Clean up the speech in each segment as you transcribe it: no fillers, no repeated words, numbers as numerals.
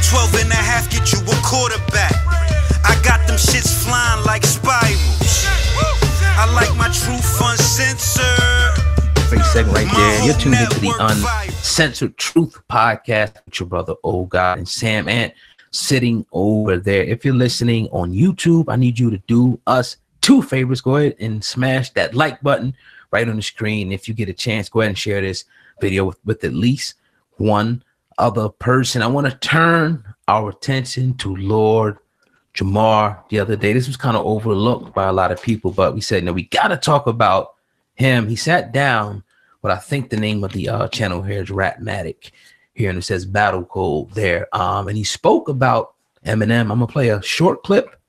12 and a half get you a quarterback. I got them shits flying like spirals. I like my truth uncensored. Great segment right there. You're tuned into the Uncensored Truth Podcast with your brother, Old God, and SamAnt sitting over there. If you're listening on YouTube, I need you to do us two favors. Go ahead and smash that like button right on the screen. If you get a chance, go ahead and share this video with at least one other person. I want to turn our attention to Lord Jamar the other day. This was kind of overlooked by a lot of people, but we said, no, we got to talk about him. He sat down, but I think the name of the channel here is Rapmatic here, and it says Battle Code there. And he spoke about Eminem. I'm gonna play a short clip,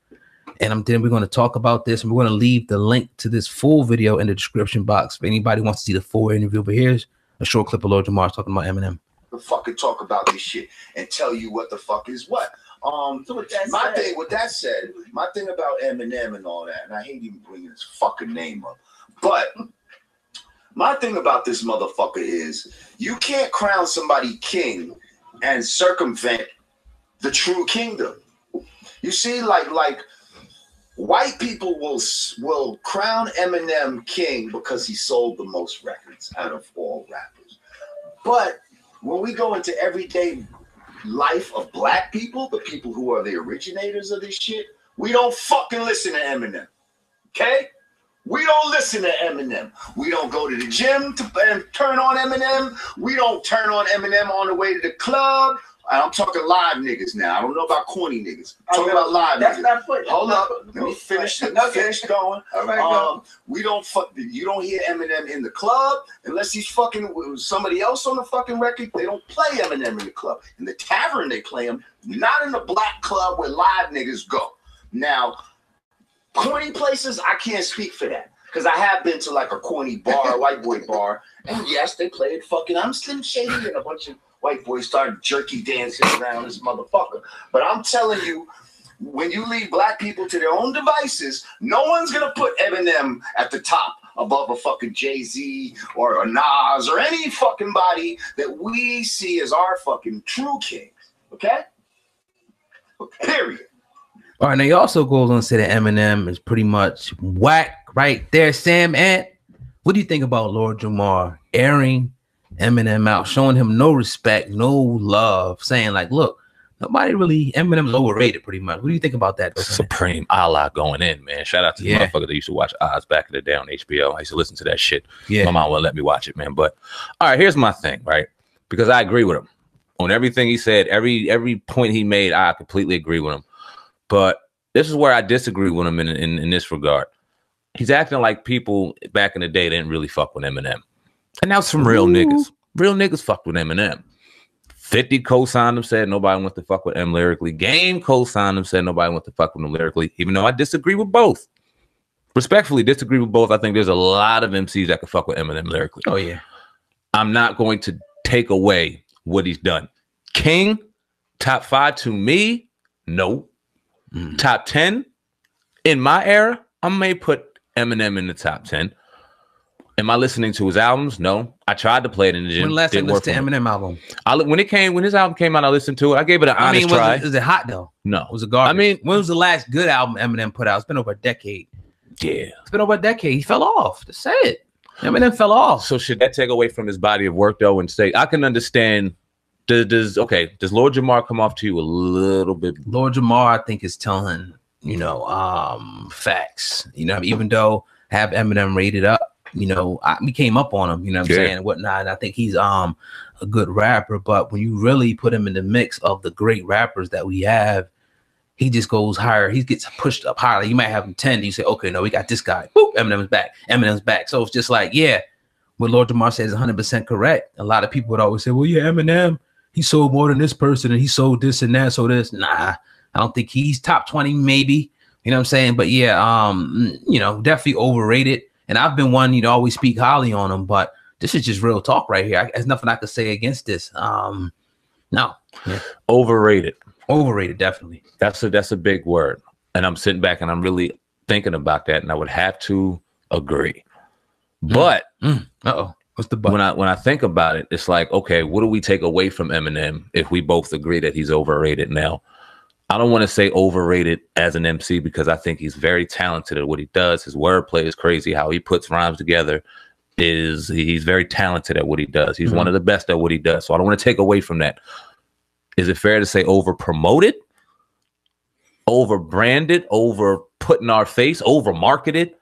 and then we're going to talk about this, and we're going to leave the link to this full video in the description box if anybody wants to see the full interview. But here's a short clip of Lord Jamar talking about Eminem. The fucking talk about this shit and tell you what the fuck is what. So with that said, my thing about Eminem and all that, and I hate even bringing his fucking name up, but my thing about this motherfucker is you can't crown somebody king and circumvent the true kingdom. You see, like white people will crown Eminem king because he sold the most records out of all rappers. But when we go into everyday life of black people, the people who are the originators of this shit, we don't fucking listen to Eminem. Okay? We don't listen to Eminem. We don't go to the gym and turn on Eminem. We don't turn on Eminem on the way to the club. I'm talking live niggas now. I don't know about corny niggas. I'm talking about live niggas. Hold up. Let me finish going. All right, we don't fuck. You don't hear Eminem in the club unless he's fucking with somebody else on the fucking record. They don't play Eminem in the club. In the tavern, they play him. Not in the black club where live niggas go. Now, corny places, I can't speak for that. Because I have been to like a corny bar, a white boy bar, and yes, they played fucking I'm Slim Shady, and a bunch of white boys started jerky dancing around this motherfucker. But I'm telling you, when you leave black people to their own devices, no one's gonna put Eminem at the top above a fucking Jay-Z or a Nas or any fucking body that we see as our fucking true kings. Okay? Period. All right, now he also goes on to say that Eminem is pretty much whack right there. SamAnt, what do you think about Lord Jamar airing Eminem out, showing him no respect, no love, saying like, look, nobody really, Eminem's overrated pretty much. What do you think about that? Supreme Allah going in, man. Shout out to the motherfucker that used to watch AIRS back in the day on HBO. I used to listen to that shit. Yeah. My mom wouldn't let me watch it, man. But all right, here's my thing, right? Because I agree with him on everything he said, every point he made, I completely agree with him. But this is where I disagree with him in this regard. He's acting like people back in the day didn't really fuck with Eminem. And now some real niggas. Real niggas fucked with Eminem. 50 co-signed him, said nobody wants to fuck with him lyrically. Game co-signed him, said nobody wants to fuck with him lyrically, even though I disagree with both. Respectfully disagree with both. I think there's a lot of MCs that can fuck with Eminem lyrically. Oh, yeah. I'm not going to take away what he's done. King, top 5 to me, no. Top 10 in my era, I may put Eminem in the top 10. Am I listening to his albums? No. I tried to play it in the gym. When last time you listened to Eminem album? When his album came out, I listened to it. I gave it an honest try. Is it hot though? No. Was it garbage? I mean, when was the last good album Eminem put out? It's been over a decade. Yeah. It's been over a decade. He fell off. Just say it. Eminem fell off. So should that take away from his body of work though and say, I can understand. Does Lord Jamar come off to you a little bit? Lord Jamar, I think, is telling, facts. Even though I have Eminem rated up, we came up on him, what I'm saying, and whatnot. And I think he's a good rapper, but when you really put him in the mix of the great rappers that we have, he just goes higher. He gets pushed up higher. Like you might have him 10. You say, okay, no, we got this guy. Boop, Eminem's back. Eminem's back. So it's just like, yeah, what Lord Jamar says is 100% correct. A lot of people would always say, well, yeah, Eminem, he sold more than this person and he sold this and that. So this, nah, I don't think he's top 20, maybe, you know what I'm saying? But yeah, definitely overrated. And I've been one, always speak highly on him, but this is just real talk right here. There's nothing I could say against this. No. Yeah. Overrated. Overrated, definitely. That's a big word. And I'm sitting back and I'm really thinking about that. And I would have to agree. But uh-oh. What's the but? When I think about it, it's like, okay, what do we take away from Eminem if we both agree that he's overrated? Now, I don't want to say overrated as an MC because I think he's very talented at what he does. His wordplay is crazy. How he puts rhymes together he's very talented at what he does. He's one of the best at what he does. So I don't want to take away from that. Is it fair to say over promoted, over branded, over put in our face, over marketed?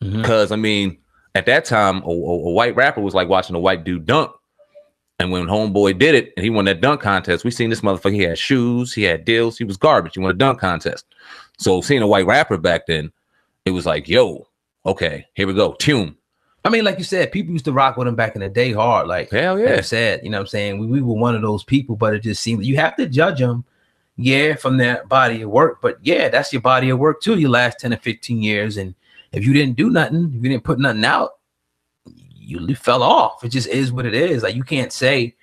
Because I mean, at that time, a white rapper was like watching a white dude dunk. And when Homeboy did it and he won that dunk contest, we seen this motherfucker. He had shoes, he had deals, he was garbage. He won a dunk contest. So seeing a white rapper back then, it was like, yo, okay, here we go. Tune. I mean, like you said, people used to rock with him back in the day hard. Like, hell yeah. Said, you know what I'm saying? We were one of those people, but it just seemed you have to judge them, from their body of work. But yeah, that's your body of work too, your last 10 or 15 years. And if you didn't do nothing, if you didn't put nothing out, you fell off. It just is what it is. Like you can't say,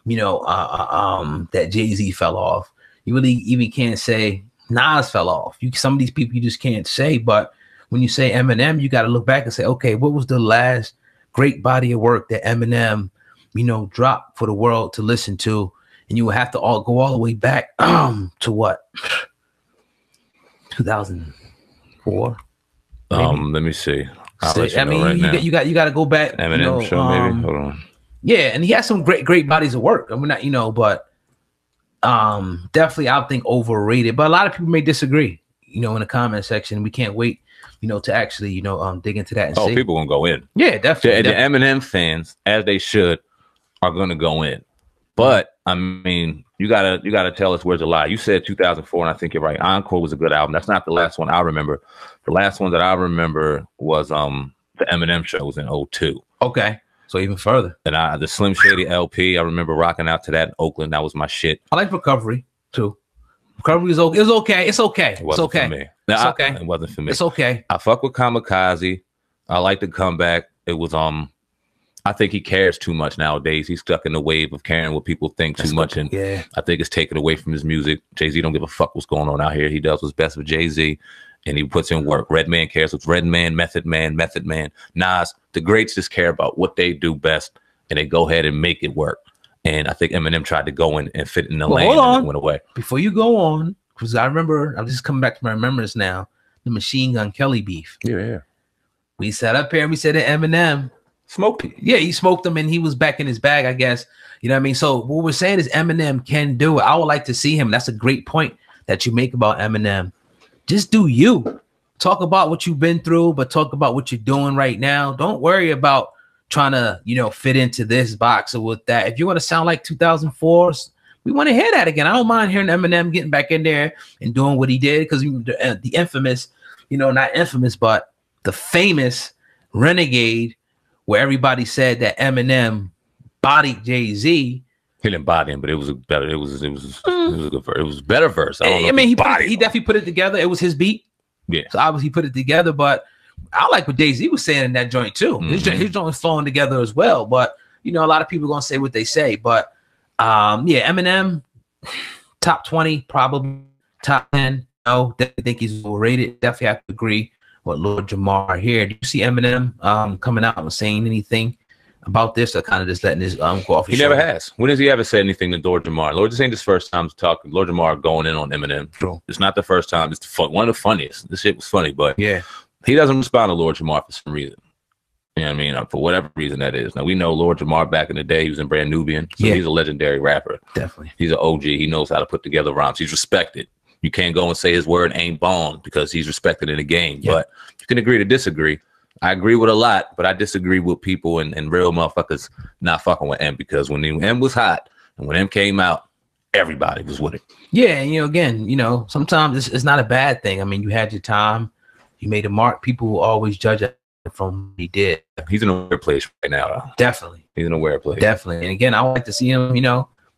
that Jay-Z fell off. You really even can't say Nas fell off. Some of these people you just can't say, but when you say Eminem, you got to look back and say, okay, what was the last great body of work that Eminem, dropped for the world to listen to? And you will have to go all the way back to what? 2004. Let me see. I mean, you got to go back. Eminem show, maybe. Hold on. Yeah, and he has some great bodies of work. I mean, not, but definitely I think overrated. But a lot of people may disagree. In the comment section, we can't wait. To actually, dig into that and see. People gonna go in. Yeah, definitely. The Eminem fans, as they should, are gonna go in. But I mean, you gotta tell us where's the lie. You said 2004, and I think you're right. Encore was a good album. That's not the last one I remember. The last one that I remember was the Eminem show was in 2002. Okay, so even further. And the Slim Shady LP, I remember rocking out to that in Oakland. That was my shit. I like Recovery too. Recovery is okay. It's okay. It's okay. It okay. For me. No, it's okay. It wasn't for me. It's okay. I fuck with Kamikaze. I like the comeback. It was I think he cares too much nowadays. He's stuck in the wave of caring what people think too much, and I think it's taken away from his music. Jay-Z don't give a fuck what's going on out here. He does what's best with Jay-Z, and he puts in work. Redman cares what's Redman, Method Man, Nas. The greats just care about what they do best, and they go ahead and make it work. And I think Eminem tried to go in and fit in the lane and went away. Before you go on, because I remember, I'm just coming back to my remembrance now, the Machine Gun Kelly beef. Yeah. We sat up here and we said that Eminem smoked it. Yeah, he smoked them and he was back in his bag, I guess. You know what I mean? So what we're saying is Eminem can do it. I would like to see him. That's a great point that you make about Eminem. Just do you. Talk about what you've been through, but talk about what you're doing right now. Don't worry about trying to, fit into this box or with that. If you want to sound like 2004, we want to hear that again. I don't mind hearing Eminem getting back in there and doing what he did, because the infamous, not infamous, but the famous Renegade, where everybody said that Eminem bodied Jay-Z. He didn't body him, but it was a better. It was a good verse. It was a better verse. I mean, he definitely put it together. It was his beat. Yeah. So obviously he put it together, but I like what Jay-Z was saying in that joint too. His joint was flowing together as well. But a lot of people are gonna say what they say. But Eminem, top 20, probably top 10. No, definitely think he's overrated. Definitely have to agree with Lord Jamar here. Do you see Eminem coming out and saying anything about this, or kind of just letting this go off? He never has. When has he ever said anything to Lord Jamar? Lord, this ain't his first time to talk. Lord Jamar going in on Eminem. True. It's not the first time. It's one of the funniest. This shit was funny, but yeah, he doesn't respond to Lord Jamar for some reason. You know what I mean? For whatever reason that is. Now, we know Lord Jamar back in the day, he was in Brand Nubian. So he's a legendary rapper. Definitely. He's an OG. He knows how to put together rhymes. He's respected. You can't go and say his word ain't bond because he's respected in the game. Yeah. But you can agree to disagree. I agree with a lot, but I disagree with people and real motherfuckers not fucking with M, because when M was hot and when M came out, everybody was with it. Yeah, and again, sometimes it's not a bad thing. I mean, you had your time, you made a mark. People will always judge it from what he did. He's in a weird place right now, though. Definitely. He's in a weird place. Definitely. And again, I would like to see him,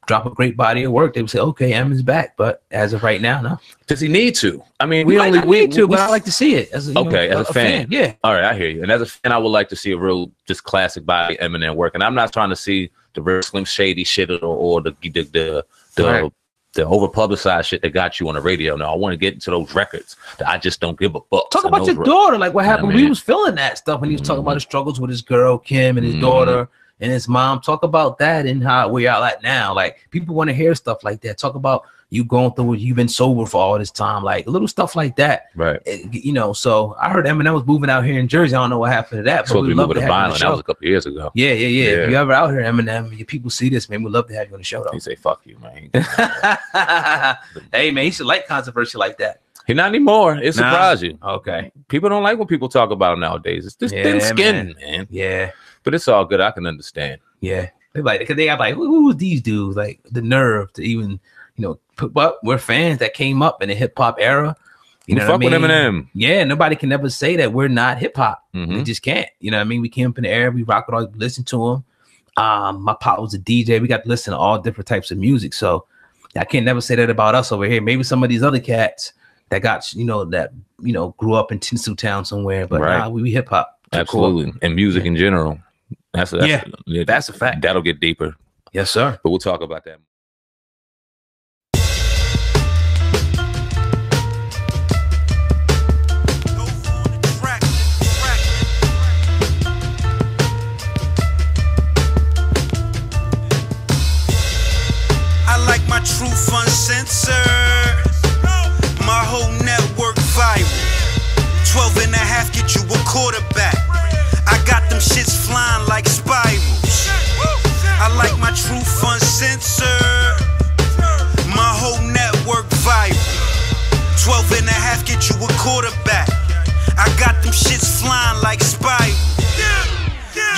drop a great body of work. They would say, okay, M is back. But as of right now, no. Does he need to? I mean, we need to, but I like to see it as a fan. Yeah. All right, I hear you. And as a fan, I would like to see a real just classic body Eminem work. And I'm not trying to see the real Slim Shady shit or the the over publicized shit that got you on the radio. Now I want to get into those records that I just don't give a fuck. Talk about your daughter, like what happened. We was feeling that stuff when he was talking about his struggles with his girl Kim and his daughter and his mom. Talk about that and how where y'all at now. Like people want to hear stuff like that. Talk about you going through it. You've been sober for all this time, like little stuff like that. Right. You know. So I heard Eminem was moving out here in Jersey. I don't know what happened to that. But we love to have you on the show. That was a couple years ago. Yeah. If you ever out here, Eminem, your people see this, man, we'd love to have you on the show. Though. He say, "Fuck you, man." Hey, man, he should like controversy like that. He not anymore. It surprised you. Okay. People don't like when people talk about him nowadays. It's this thin skin, man. Yeah. But it's all good. I can understand. Yeah. They like because they have like who was these dudes? Like the nerve to even but we're fans that came up in the hip hop era. You know what I mean? Fuck with Eminem. Yeah, nobody can ever say that we're not hip hop. We just can't. You know what I mean? We came up in the era. We rock it all. Listen to him. My pop was a DJ. We got to listen to all different types of music. So I can't never say that about us over here. Maybe some of these other cats that got grew up in Tinseltown somewhere, but nah, we hip hop. Absolutely, and music in general. That's a fact. That'll get deeper. Yes, sir. But we'll talk about that. My truth uncensored, my whole network viral. 12 and a half get you a quarterback. I got them shits flying like spirals. I like my truth uncensored, my whole network viral. 12 and a half get you a quarterback. I got them shits flying like spirals.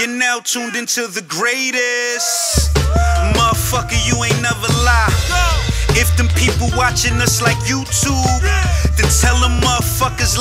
You're now tuned into the greatest. Motherfucker, you ain't never lie. If them people watching us like YouTube, then tell them motherfuckers